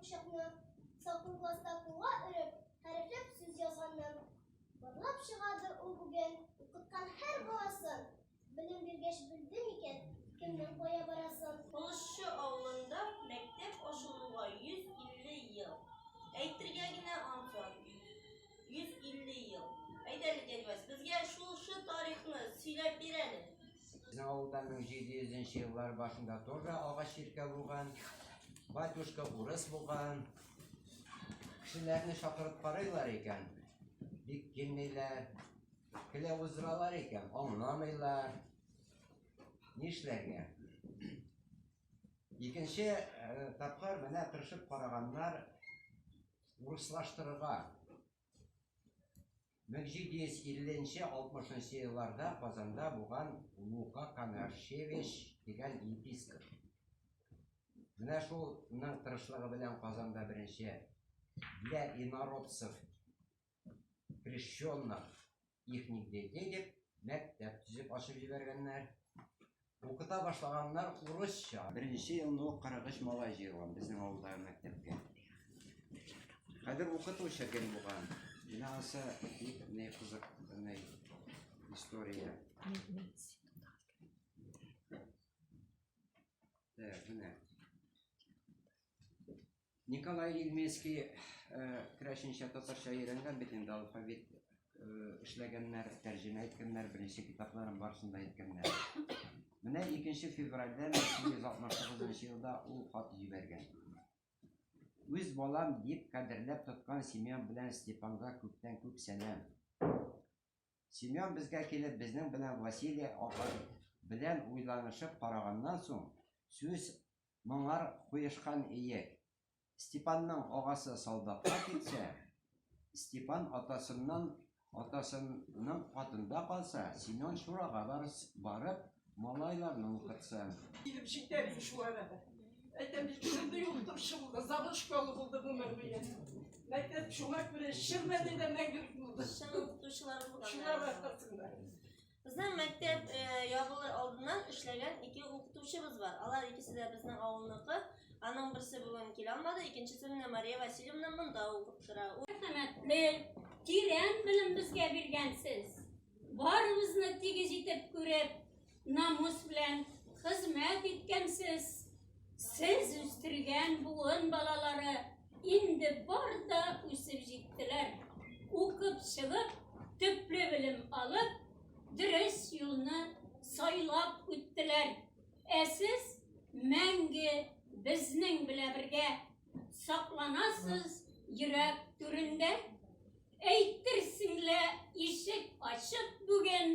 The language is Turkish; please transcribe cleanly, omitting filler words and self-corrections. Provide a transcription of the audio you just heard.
uşaqni salqin klassda qulga urib, harflab so'z yozgandim. Bарлab chiqadi u bugun o'qitgan har bolasin. Bilim bergach bildim ekan, kimdan qo'ya barasin. Qo'shchi ovulida maktab ochilg'uga 150 yil. Aytirgagina anson 150 yil. Aytaylik elbas, bizga shu tarixni söylep bereli. Bizning avulda 1700-yillar boshida to'g'ri og'a shirka bo'lgan, batюшка o'ris bo'lgan. Kishilarni chaqirib qaraylar ekan. Bik kelmaylar, klavuzralar ekan, anglamaylar. Nishlarga? Ikkinchi taqdir mana tirishib qaraganlar ruslashtirga 1750-60 yillarda Qozonda bo'lgan Luka Konashevich degan yepiskop. Mana shuning tirishlig'i bilan Qozonda birinchi для инородцев крещенных ихних детей deb maktab tuzib ochib jiberganlar. O'qita boshlaganlar uruscha. Birinchi yilni 40 malay yig'ilgan bizning ovuldagi maktabga. Hozir o'qituvchi ekan bo'lgan. Binası ne kızık ne historiya. Evet, bu ne? Nikolay Ilmeskiy Krashincha Tatarcha öğrengen bitinde alfabet işlegenler, tercüme etkenler, birinci kitapların barısında etkenler. Buna 2 fevralda 1969 yılda o xat jibergen. Өз балам деп қадірлеп тұтқан Семен білән Степанға көптен көп сәлем. Семен бізге келіп, біздің білән Василий аға білән ойланышып қарағаннан соң, сөз мұңар қойышқан ейек. Степанның ағасы солдатқа кетсе, Степан атасының қатында қалса, Семен шураға барып, малайларының оқытса. Aytamiz, şurada yoktum şurada, zabır şkolu buldu bu mevzuya. Mektep şumak bile şirmedi de mengülük buldu. Şunu okutuşuları buldu. Şuna başlasınlar. Bizden mektep yapılır aldığından işlegen 2 okutuşumuz var. Allah ikisi de bizden avulunluğu. Anam birisi bugün kilanmadı, ikincisi de Maria Vasilyevna bunda okuttura. Rahmetli, tiren bilim bizge bergensiz. Barımızını tegiz etip görüp, namus bilen hizmet etkensiz. Siz üstürgen buğun balaları indi barda üsüp jittiler. Okup çıgıp, tüplü bilim alıp, dürüs yolunu saylap üttiler. Siz mengi bizning bile birge saklanasız yürek türünde. Eytirsinle işik açıp bugün